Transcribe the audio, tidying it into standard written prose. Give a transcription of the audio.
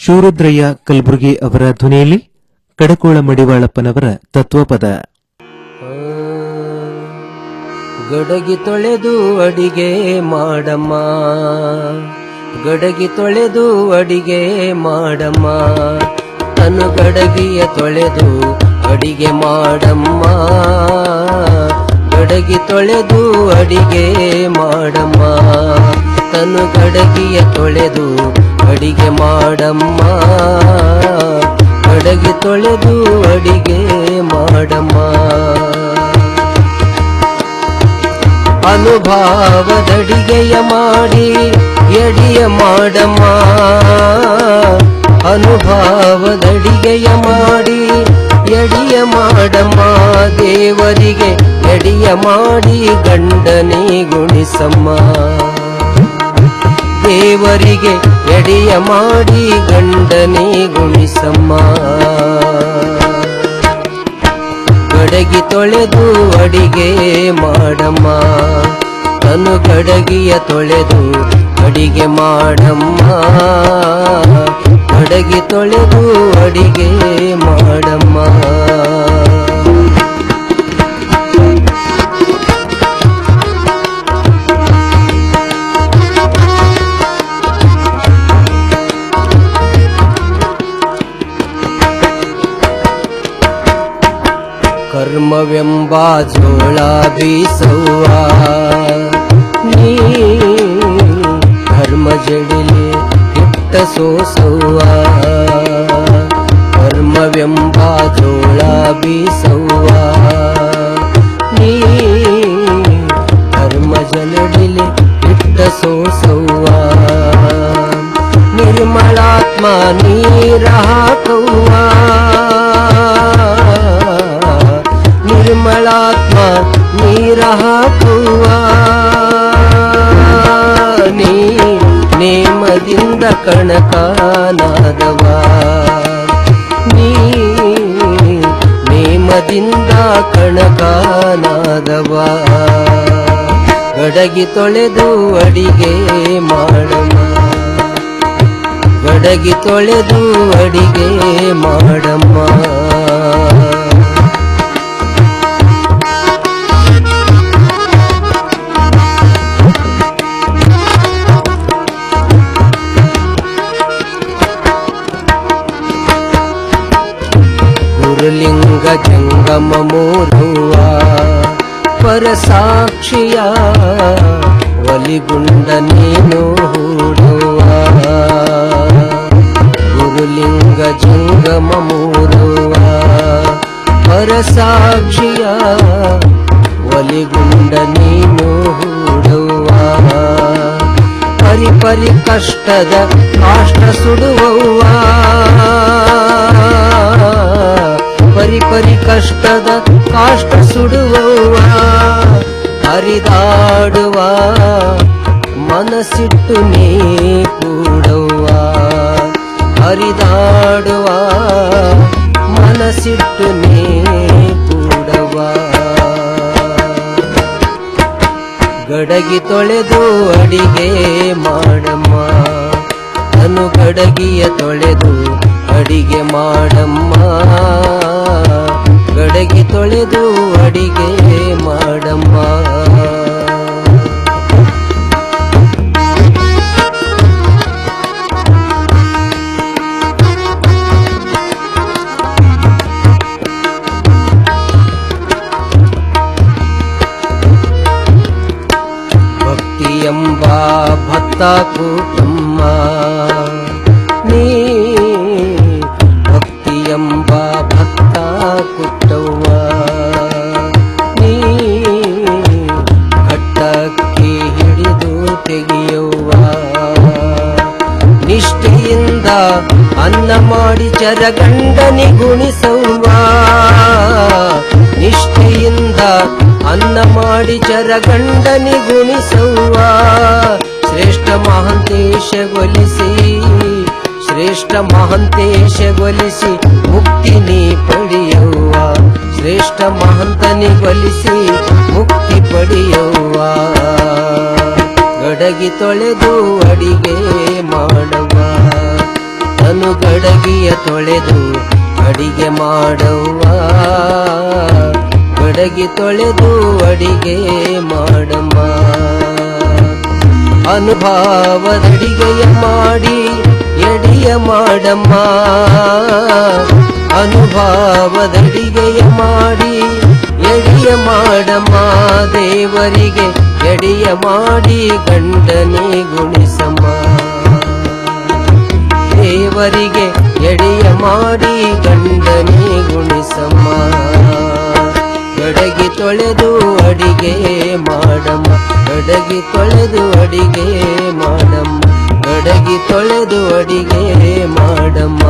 ಶಿವರುದ್ರಯ್ಯ ಕಲಬುರ್ಗಿ ಅವರ ಧ್ವನಿಯಲ್ಲಿ ಕಡಕೋಳ ಮಡಿವಾಳಪ್ಪನವರ ತತ್ವಪದ. ಗಡಗಿ ತೊಳೆದು ಅಡಿಗೆ ಮಾಡಮ್ಮ, ಗಡಗಿ ತೊಳೆದು ಅಡಿಗೆ ಮಾಡಮ್ಮ, ತನು ಗಡಗಿಯ ತೊಳೆದು ಅಡಿಗೆ ಮಾಡಮ್ಮ, ಗಡಗಿ ತೊಳೆದು ಅಡಿಗೆ ಮಾಡಮ್ಮ, ತನು ಗಡಗಿಯ ತೊಳೆದು ಅಡಿಗೆ ಮಾಡಮ್ಮ, ಗಡಗಿ ತೊಳೆದು ಅಡಿಗೆ ಮಾಡಮ್ಮ. ಅನುಭಾವದಡಿಗೆಯ ಮಾಡಿ ಎಡಿಯ ಮಾಡಮ್ಮ, ಅನುಭಾವದಡಿಗೆಯ ಮಾಡಿ ಎಡಿಯ ಮಾಡಮ್ಮ, ದೇವರಿಗೆ ಎಡಿಯ ಮಾಡಿ ಗಂಡನೇ ಗುಣಿಸಮ್ಮ, ದೇವರಿಗೆ ಎಡಿಯ ಮಾಡಿ ಗಂಡನೇ ಗುಣಿಸಮ್ಮ. ಗಡಗಿ ತೊಳೆದು ಅಡಿಗೆ ಮಾಡಮ್ಮ, ತನು ಗಡಗಿಯ ತೊಳೆದು ಅಡಿಗೆ ಮಾಡಮ್ಮ, ಗಡಗಿ ತೊಳೆದು ಅಡಿಗೆ ಮಾಡಮ್ಮ. ಕರ್ಮವೆಂಬ ಜೋಳ ಬೀಸವ್ವ, ನೀ ಧರ್ಮ ಜಡಿಲಿ ಹಿಟ್ಟ ಸೋಸವ್ವ, ಕರ್ಮವೆಂಬ ಜೋಳ ಬೀಸವ್ವ, ನೀ ಧರ್ಮ ಜಡಿಲಿ ಹಿಟ್ಟ ಸೋಸವ್ವ, ನಿರ್ಮಲಾತ್ಮ ನೀರ ಹಾಕವ್ವ, ನಿರ್ಮಲಾತ್ಮ ನೀರ ಹಾಕುವ, ನೀ ನೇಮದಿಂದ ಕಣಕಾನಾದವ, ನೀ ನೇಮದಿಂದ ಕಣಕಾನಾದವ. ಗಡಗಿ ತೊಳೆದು ಅಡಿಗೆ ಮಾಡಮ್ಮ, ಗಡಗಿ ತೊಳೆದು ಅಡಿಗೆ ಮಾಡಮ್ಮ. ಗುರುಲಿಂಗ ಜಂಗಮ ಮೂರುವ ಪರಸಾಕ್ಷಿಯ ಒಲಿಗುಂಡ ನೀನು ಹೂಡುವ, ಗುರುಲಿಂಗ ಜಂಗಮ ಮೂರುವ ಪರಸಾಕ್ಷಿಯ ಒಲಿಗುಂಡ ನೀನು ಹೂಡುವ, ಪರಿ ಪರಿ ಕಷ್ಟದ ಕಾಷ್ಟ ಸುಡುವವ್ವ, ಪರಿ ಪರಿ ಕಷ್ಟದ ಕಾಷ್ಟ ಸುಡುವವ್ವ, ಹರಿದಾಡುವ ಮನಸ್ಸಿಟ್ಟು ನೀ ಕೂಡವ್ವ, ಹರಿದಾಡುವ ಮನಸ್ಸಿಟ್ಟು ನೀ ಕೂಡವ್ವ. ಗಡಗಿ ತೊಳೆದು ಅಡಿಗೆ ಮಾಡಮ್ಮ, ತನು ಗಡಗಿಯ ತೊಳೆದು ಅಡಿಗೆ ಮಾಡಮ್ಮ, ಗಡಗಿ ತೊಳೆದು ಅಡಿಗೆ ಮಾಡಮ್ಮ. ಭಕ್ತಿಯೆಂಬ ಭತ್ತ ಕೂಟಮ್ಮ, ನೀ ಭಕ್ತಿಯೆಂಬ ಭತ್ತ ಕುಟ್ಟವ್ವ, ನೀ ಘಟ್ಟಕ್ಕೆ ಹಿಡಿದು ತೆಗೆಯವ್ವ, ನಿಷ್ಠೆಯಿಂದ ಅನ್ನ ಮಾಡಿ ಚರಗಂಡನಿ ಗುಣಿಸವ್ವ, ನಿಷ್ಠೆಯಿಂದ ಅನ್ನ ಮಾಡಿ ಚರಗಂಡನಿ ಗುಣಿಸವ್ವ, ಶ್ರೇಷ್ಠ ಮಹಾಂತೇಶಗೊಲಿಸಿ ಶ್ರೇಷ್ಠ ಮಹಂತೇಶಗೊಲಿಸಿ ಮುಕ್ತಿ ನೀ ಪಡೆಯವ್ವ, ಶ್ರೇಷ್ಠ ಮಹಂತನಿಗೊಲಿಸಿ ಮುಕ್ತಿ ಪಡೆಯವ್ವ. ಗಡಗಿ ತೊಳೆದು ಅಡಿಗೆ ಮಾಡವ್ವ, ತನು ನೀನು ಗಡಗಿಯ ತೊಳೆದು ಅಡಿಗೆ ಮಾಡವ್ವ, ಗಡಗಿ ತೊಳೆದು ಅಡಿಗೆ ಮಾಡಮ್ಮ. ಅನುಭಾವದಡಿಗೆಯ ಮಾಡಿ ಎಡಿಯ ಮಾಡಮ್ಮ, ಅನುಭಾವದಡಿಗೆಯ ಮಾಡಿ ಎಡಿಯ ಮಾಡಮ್ಮ. ದೇವರಿಗೆ ಎಡಿಯ ಮಾಡಿ ಗಂಡನೇ ಗುಣಿಸಮ್ಮ, ದೇವರಿಗೆ ಎಡೆಯ ಮಾಡಿ ಗಂಡನೇ ಗುಣಿಸಮ್ಮ. ಗಡಗಿ ತೊಳೆದು ಅಡಿಗೆ ಮಾಡಮ್ಮ, ಗಡಗಿ ತೊಳೆದು ಅಡಿಗೆ ಮಾಡಮ್ಮ, ಗಡಗಿ ತೊಳೆದು ಅಡಿಗೆ ಮಾಡಮ್ಮ.